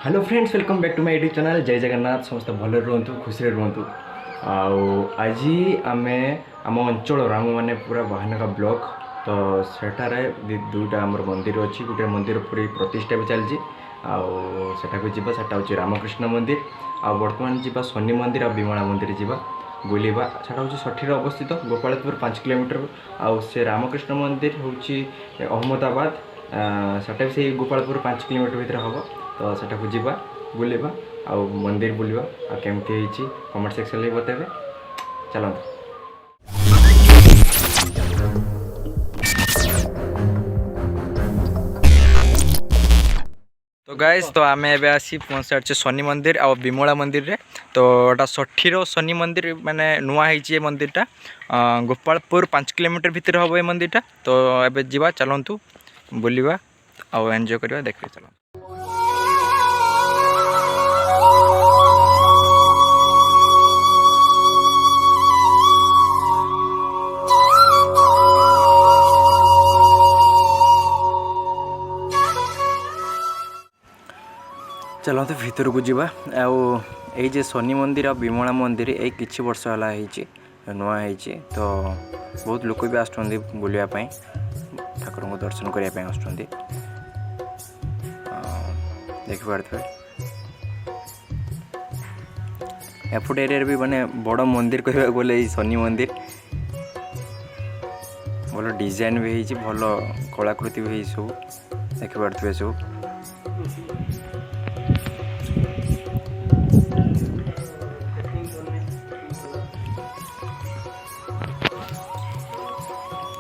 Hello friends, welcome back to my YouTube channel. जय जगन्नाथ। समस्त भले रुहतु, खुशी रुहतु। आज आम आम अंचल आम मैंने पूरा बाहानका ब्लॉक तो सेठार दुईटा आमर मंदिर अच्छी। गोटे मंदिर पूरी प्रतिष्ठा भी चलती आठाक जावा से हूँ रामकृष्ण मंदिर। आ बर्तमान जावा शनि मंदिर और विमला मंदिर जावा बुलवा। से हूँ सठीर अवस्थित गोपालपुर 5 किलोमीटर। आउ से रामकृष्ण मंदिर हूँ अहमदाबाद, सेटा भी से गोपालपुर 5 किलोमीटर भितर हम। तो सेठाक जावा बुलवा आ मंदिर बुलवा आ केमती होती कमेंट सेक्शन में बतेबे। चलते। तो गाइस तो आम एवं आसी पहुँच सारे शनि मंदिर आ विमला मंदिर रे। तो एटा सठीर शनि मंदिर माने नुआ है मंदिरटा। गोपालपुर 5 किलोमीटर भितर हम ये मंदिरटा। तो एबे जीवा चलतु बुलवा आ एंजॉय करवा देखिए। चलो चलते भीतर को जावा। ये शनि मंदिर आ विमला मंदिर ये किछि वर्ष है नुआ है। तो बहुत लोग भी आसुँच बुलायापी ठाकुर को दर्शन करने आसुँच देखिपे। एपट एरिया भी माने बड़ मंदिर कह गले शनि मंदिर भल डिजाइन भी है, भल कलाकृति भी सब देखिपे सब।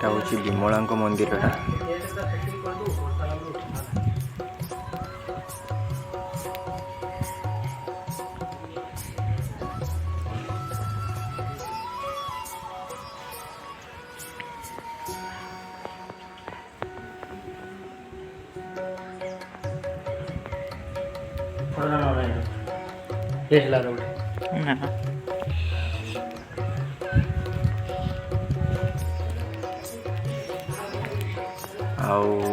हूँ विमला मंदिर।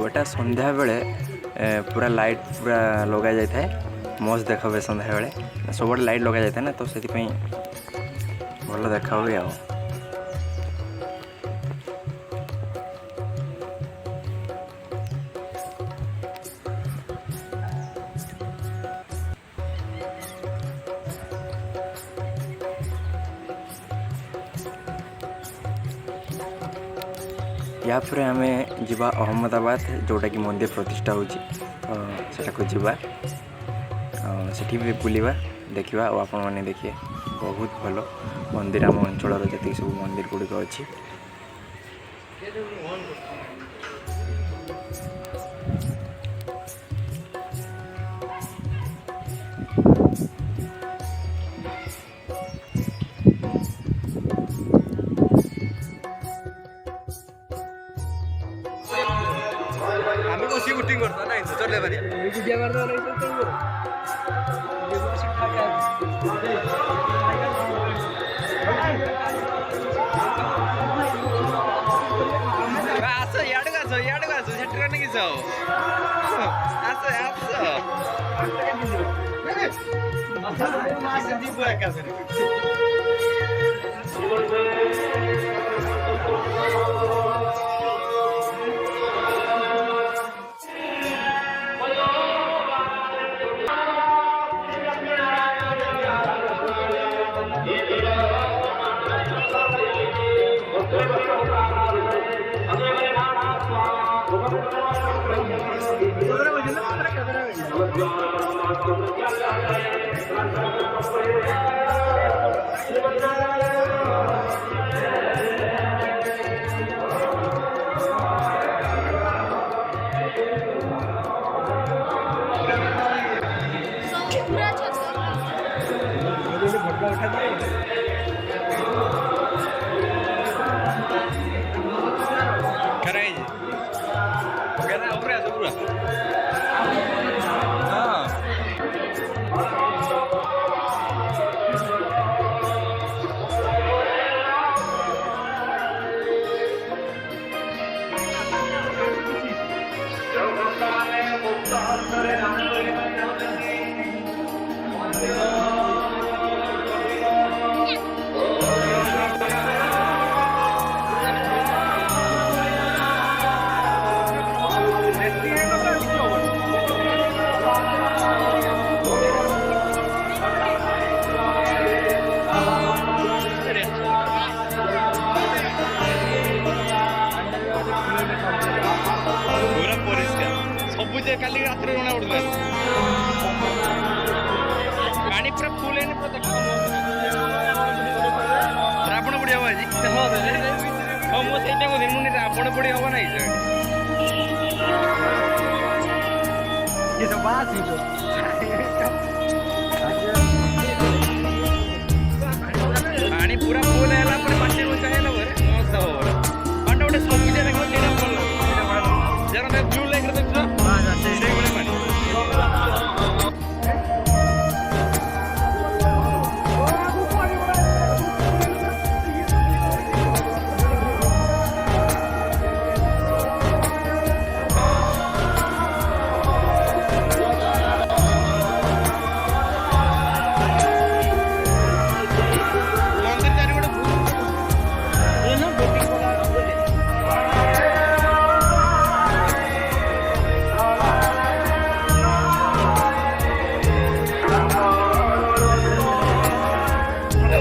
आटा संध्या बेले पूरा लाइट पूरा लगा जाए था, मस्त देखा हुए। संध्या बेले सब लाइट लगा जाए ना, तो से भल देखा हुए। या फिर आम जावा अहमदाबाद जोटा कि मंदिर प्रतिष्ठा होटा जावा सेठी भी बुलवा देखा। और आपण मैंने देखिए बहुत भल मंदिर आम अंचल जी सब मंदिर गुड़िक अच्छी। शूटिंग करता नहीं तो चले बारी वीडियो करता नहीं तो आसो याड गासो छटरा नहीं किसो आसो मास दी पूरा कासे बुढ़ी हवा नहीं जे ये सब बात ही तो पानी पूरा फुल है पर पानी में चाहे ना बरे मस्त हो पांडा उठे सब कुछ देखो लेना पड़ल जरा मैं ब्लू लेकर देखो हां जाते नहीं बड़े पानी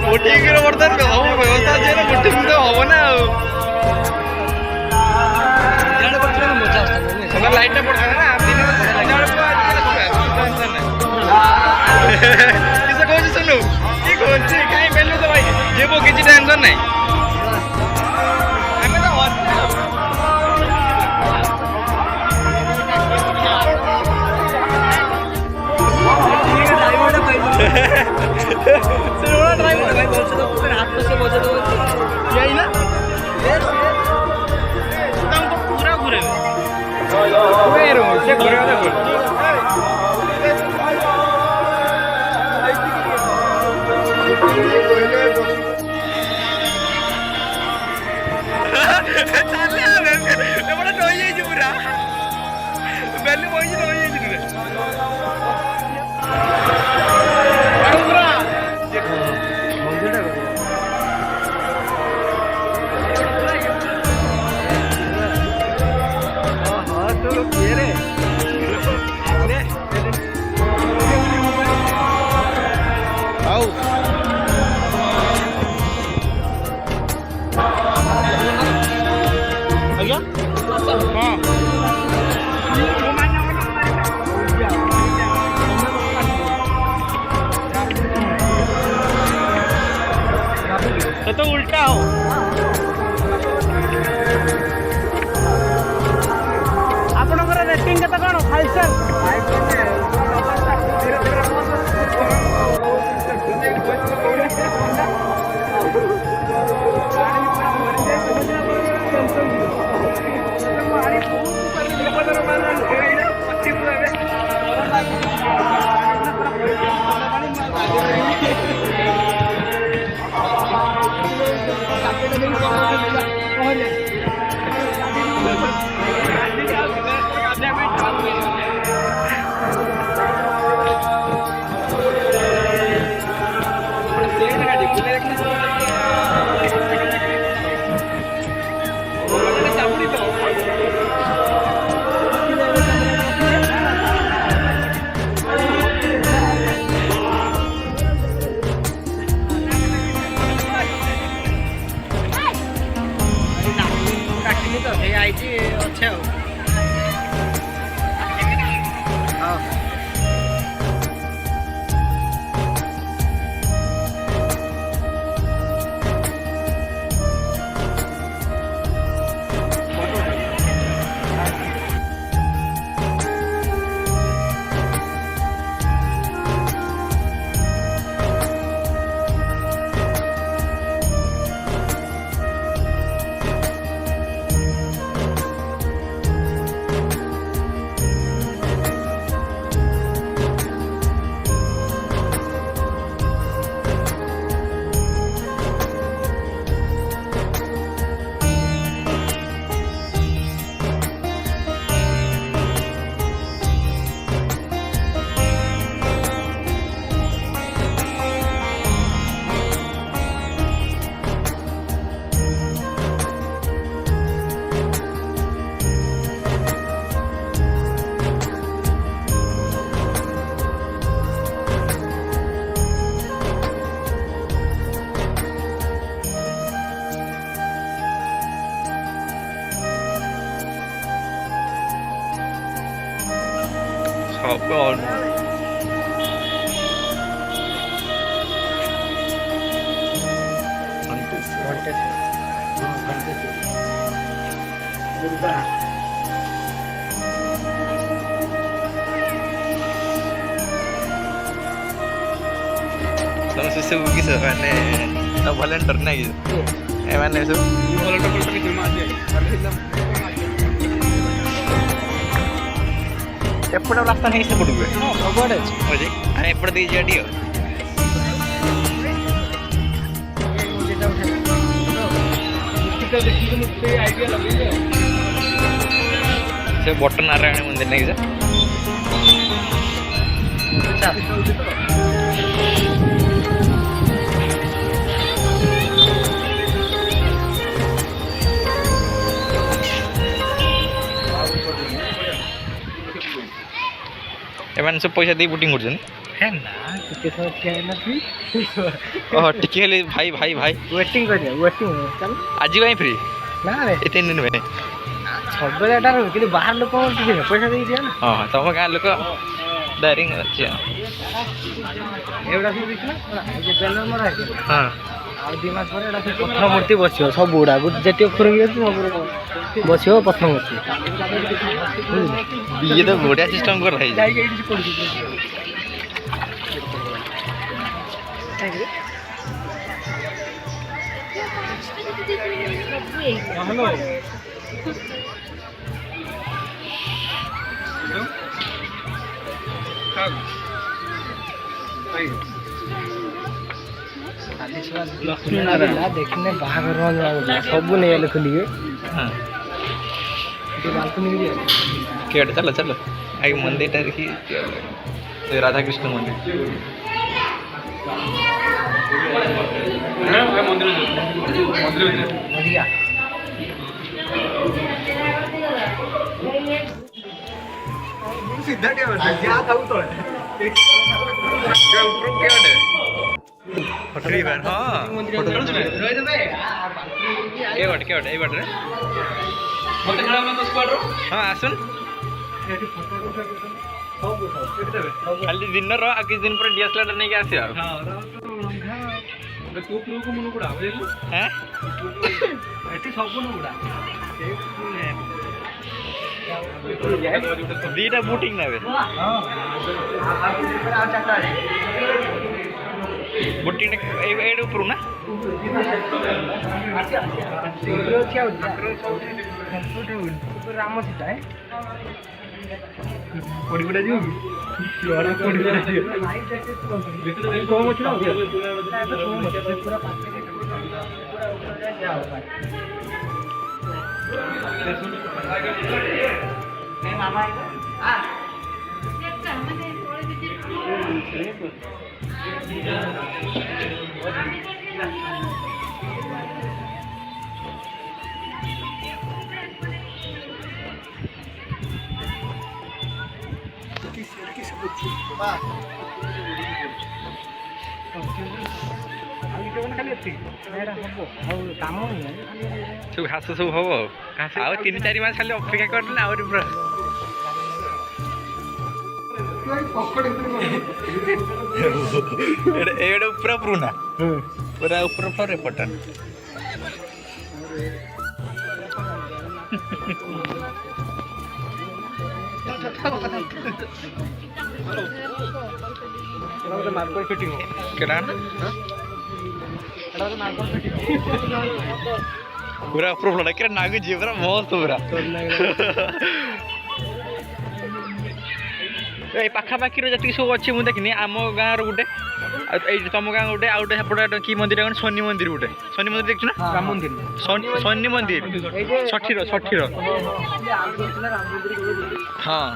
बोटिंग के वर्तन में हम व्यवस्था जे ना बोटिंग तो हो ना जाने पर चलो मजा आता है समय लाइट ना पड़ता है ना आप दिन में जाने पर टेंशन नहीं किसे कौन सी सुनो की कौन सी कहीं बेलू तो भाई ये वो किसी टेंशन नहीं हमें तो सिरोड़ा ड्राइवर भाई बोल तो फिर हाथ में से मजा तो यही ना यस तुम तो पूरा घुरे रो से घुरे वाला बोल चल यार ये बड़ा नोई है पूरा बेली मोई नोई है रे तो उल्टा हो आपनकर रेटिंग केते कोन 5 स्टार ତମ ସବୁ କିସ ମାନେ ଭଲେଣ୍ଟର ନାଇଁ କି ଏମାନେ ସବୁ ଏପଟେ ରାସ୍ତା ନାହିଁ ସେପଟକୁ ସବୁଆଡ଼େ ଅଛି ଆମେ ଏପଟେ ଦେଇ ଯିବା ଟିକେ ସେ ବଟ ନାରାୟଣ ମନ୍ଦିର ନାଇଁ କି एमान सब पैसा दे बुटिंग करछन है ना टिके सब क्या ओह टिके हेले भाई भाई भाई वेटिंग करिया वेटिंग चल आज भाई फ्री ना रे इतने दिन में सब बेटा रो कि बाहर लोग टिके पैसा दे दिया ना हां तम गां लोग डायरिंग अछि एवडा सब दिखला जे बैनर मरा है हां आ दिमाग पर एडा सब पत्थर मूर्ति बसियो सब बुडा जेटी खुर गयो सब बसियो पत्थर मूर्ति ये तो बढ़िया सिस्टम कर रही है हेलो लक्ष्मी नारायण देखने बाहर सब नहीं खुली हाँ केट चलो चलो आई मंदिर टा देखी राधाकृष्ण मंदिर सीधा हाँ आसुन खाली दिन आगे दिन पर डीएसएलआर नहीं आस दीटा बुटिंग ना बुटिंग एड ऊपर ना राम सीता है पड़ी पड़ा जी पड़ी पड़ा जी कौन अच्छी ना पूरा मामा सब घास सब हम आउ 3-4 मास खाली अपेक्षा करना आउरी पूरा एडा पूरा पुराना पूरा ऊपर पर पटन मार्बल फिटिंग केना पूरा ऊपर के नागु जी पूरा मस्त पूरा ए पाखापाखी जी सब अच्छी मुझे देखनी आम गाँव गोटे तुम गाँव गोटे आउटे सेपटे कि मंदिर शनि मंदिर गोटे शनि मंदिर देखु ना राम मंदिर शनि मंदिर षठीर हाँ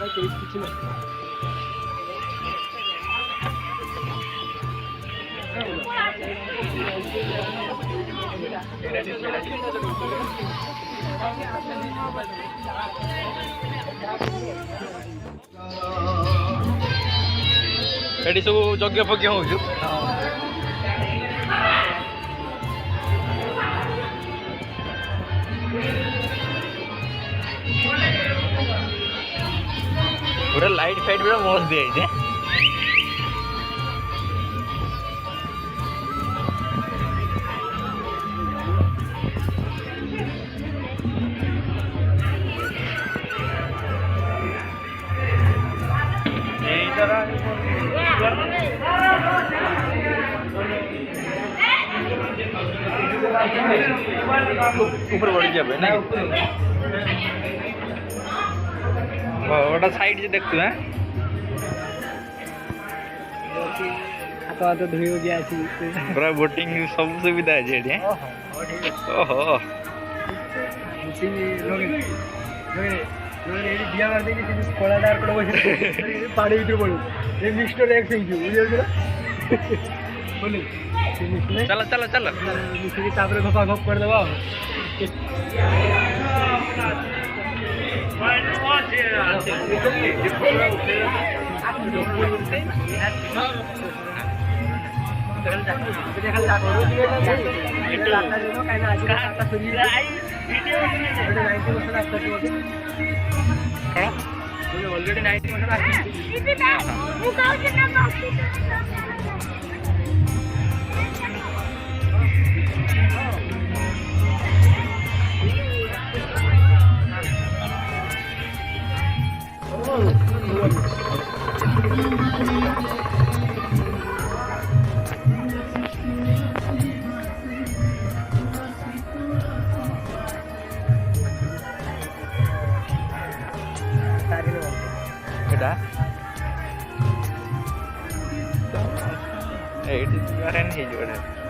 एटी सब यज्ञ फज्ञ हो पूरा लाइट फाइट पूरा मस्त दिया ऊपर बढ़ जाए ना गोटा साइड जे देखतु हैं हाथ हाथ धोई हो गया छी पूरा बोटिंग सब सुविधा है जेडी ओहो बोटिंग लोग दिया मार देगी कोला डार पड़ो पानी भीतर पड़ो ये मिस्टर एक सिंह जी बुझे बोले चलो चलो चलो मिस्टर की तापर घपा घप कर देबा ऑलरेडी 80 karen hijau